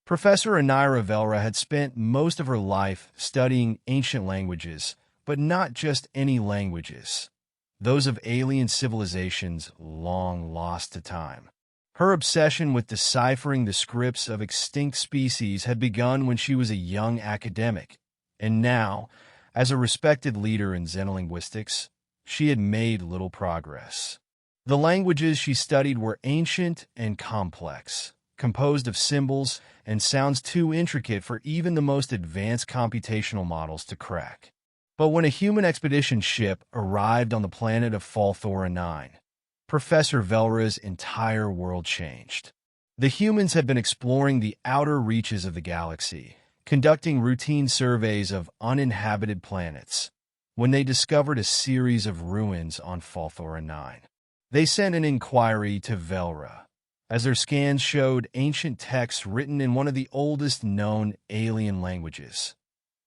Professor Anira Velra had spent most of her life studying ancient languages, but not just any languages, those of alien civilizations long lost to time. Her obsession with deciphering the scripts of extinct species had begun when she was a young academic, and now, as a respected leader in xenolinguistics, she had made little progress. The languages she studied were ancient and complex, composed of symbols and sounds too intricate for even the most advanced computational models to crack. But when a human expedition ship arrived on the planet of Falora 9, Professor Velra's entire world changed. The humans had been exploring the outer reaches of the galaxy, conducting routine surveys of uninhabited planets, when they discovered a series of ruins on Falora 9. They sent an inquiry to Velra, as their scans showed ancient texts written in one of the oldest known alien languages,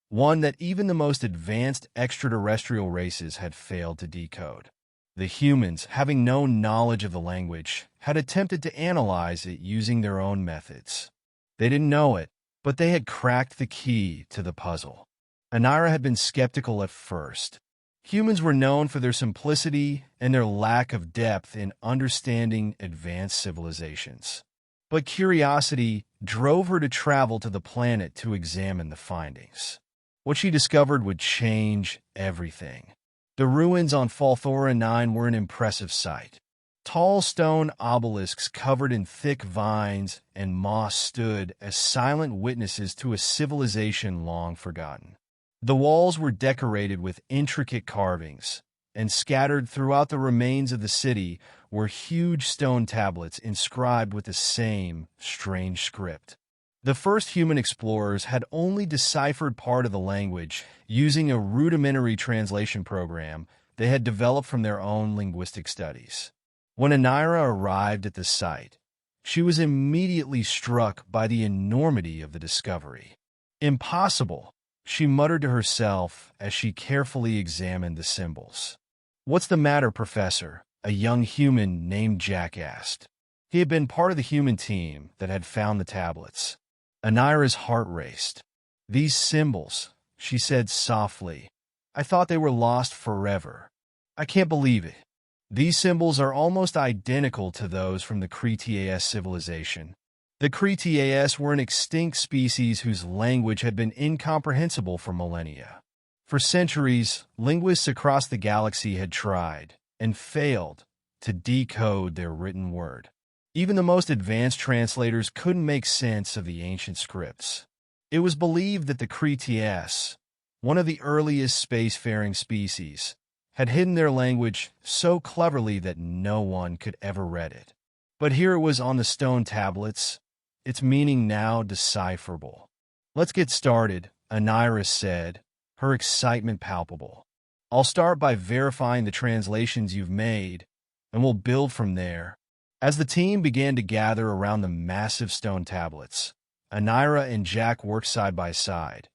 one that even the most advanced extraterrestrial races had failed to decode. The humans, having no knowledge of the language, had attempted to analyze it using their own methods. They didn't know it, but they had cracked the key to the puzzle. Anira had been skeptical at first. Humans were known for their simplicity and their lack of depth in understanding advanced civilizations. But curiosity drove her to travel to the planet to examine the findings. What she discovered would change everything. The ruins on Falora 9 were an impressive sight. Tall stone obelisks covered in thick vines and moss stood as silent witnesses to a civilization long forgotten. The walls were decorated with intricate carvings, and scattered throughout the remains of the city were huge stone tablets inscribed with the same strange script. The first human explorers had only deciphered part of the language using a rudimentary translation program they had developed from their own linguistic studies. When Anira arrived at the site, she was immediately struck by the enormity of the discovery. "Impossible," she muttered to herself as she carefully examined the symbols. "What's the matter, Professor?" a young human named Jack asked. He had been part of the human team that had found the tablets. Anira's heart raced. "These symbols," she said softly. "I thought they were lost forever. I can't believe it. These symbols are almost identical to those from the Cretaceous civilization. The Cretaceous were an extinct species whose language had been incomprehensible for millennia. For centuries, linguists across the galaxy had tried, and failed, to decode their written word. Even the most advanced translators couldn't make sense of the ancient scripts. It was believed that the Cretaceous, one of the earliest spacefaring species, had hidden their language so cleverly that no one could ever read it. But here it was on the stone tablets, its meaning now decipherable. "Let's get started," Anira said, her excitement palpable. "I'll start by verifying the translations you've made, and we'll build from there." As the team began to gather around the massive stone tablets, Anira and Jack worked side by side,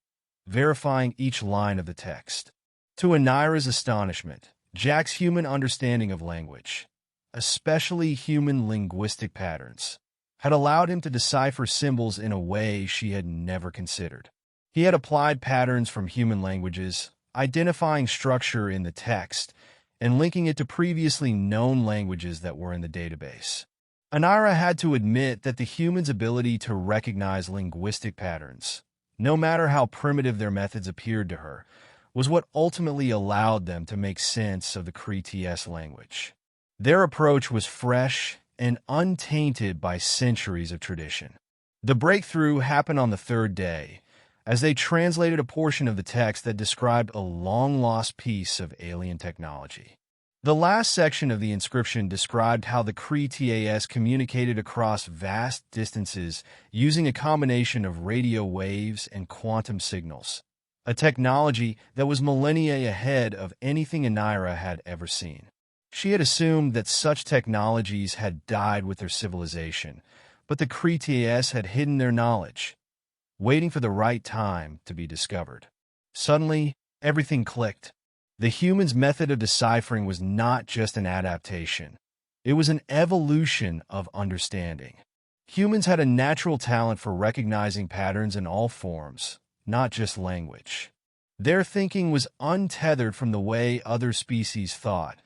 verifying each line of the text. To Anira's astonishment, Jack's human understanding of language, especially human linguistic patterns, had allowed him to decipher symbols in a way she had never considered. He had applied patterns from human languages, identifying structure in the text, and linking it to previously known languages that were in the database. Anira had to admit that the human's ability to recognize linguistic patterns, no matter how primitive their methods appeared to her, was what ultimately allowed them to make sense of the Cretaceous language. Their approach was fresh and untainted by centuries of tradition. The breakthrough happened on the third day, as they translated a portion of the text that described a long-lost piece of alien technology. The last section of the inscription described how the Cretaceous communicated across vast distances using a combination of radio waves and quantum signals, a technology that was millennia ahead of anything Anira had ever seen. She had assumed that such technologies had died with their civilization, but the Cretaceous had hidden their knowledge, waiting for the right time to be discovered. Suddenly, everything clicked. The human's method of deciphering was not just an adaptation. It was an evolution of understanding. Humans had a natural talent for recognizing patterns in all forms, not just language. Their thinking was untethered from the way other species thought,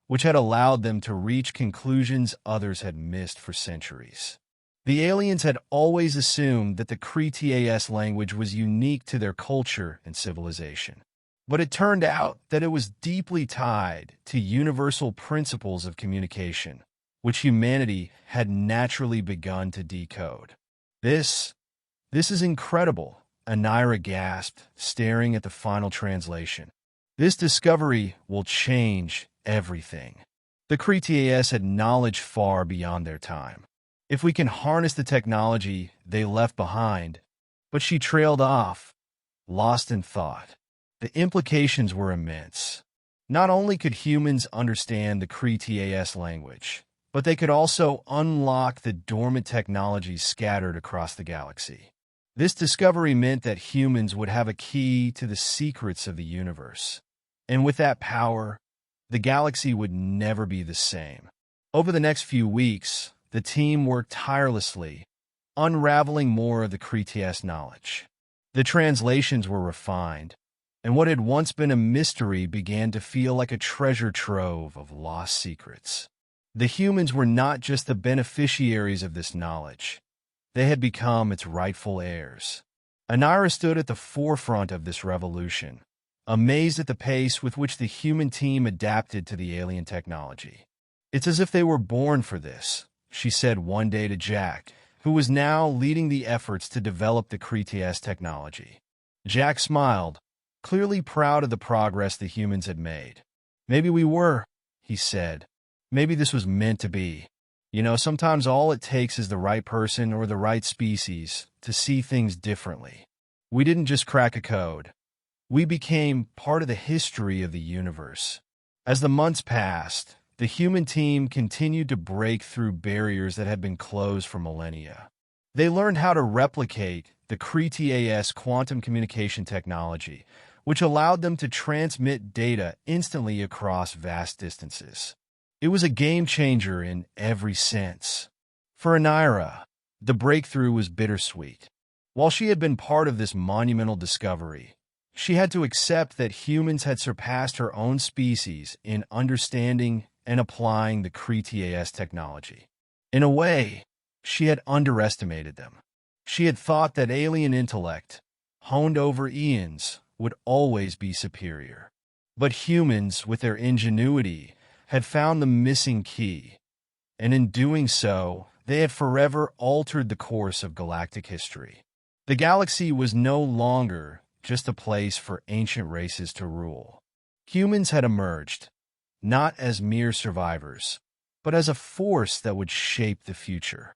which had allowed them to reach conclusions others had missed for centuries. The aliens had always assumed that the Cree-TAS language was unique to their culture and civilization. But it turned out that it was deeply tied to universal principles of communication, which humanity had naturally begun to decode. This is incredible, Anira gasped, staring at the final translation. This discovery will change everything. The Cree-TAS had knowledge far beyond their time. If we can harness the technology they left behind, but she trailed off, lost in thought. The implications were immense. Not only could humans understand the Cree-TAS language, but they could also unlock the dormant technologies scattered across the galaxy. This discovery meant that humans would have a key to the secrets of the universe. And with that power, the galaxy would never be the same. Over the next few weeks, the team worked tirelessly, unraveling more of the Cree-TAS knowledge. The translations were refined, and what had once been a mystery began to feel like a treasure trove of lost secrets. The humans were not just the beneficiaries of this knowledge. They had become its rightful heirs. Anira stood at the forefront of this revolution, amazed at the pace with which the human team adapted to the alien technology. "It's as if they were born for this," she said one day to Jack, who was now leading the efforts to develop the Cree-TAS technology. Jack smiled, clearly proud of the progress the humans had made. "Maybe we were," he said. "Maybe this was meant to be. You know, sometimes all it takes is the right person or the right species to see things differently. We didn't just crack a code. We became part of the history of the universe." As the months passed, the human team continued to break through barriers that had been closed for millennia. They learned how to replicate the Cree-TAS quantum communication technology, which allowed them to transmit data instantly across vast distances. It was a game-changer in every sense. For Anira, the breakthrough was bittersweet. While she had been part of this monumental discovery, she had to accept that humans had surpassed her own species in understanding and applying the Cree-TAS technology. In a way, she had underestimated them. She had thought that alien intellect, honed over eons, would always be superior. But humans, with their ingenuity, had found the missing key, and in doing so, they had forever altered the course of galactic history. The galaxy was no longer just a place for ancient races to rule. Humans had emerged, not as mere survivors, but as a force that would shape the future.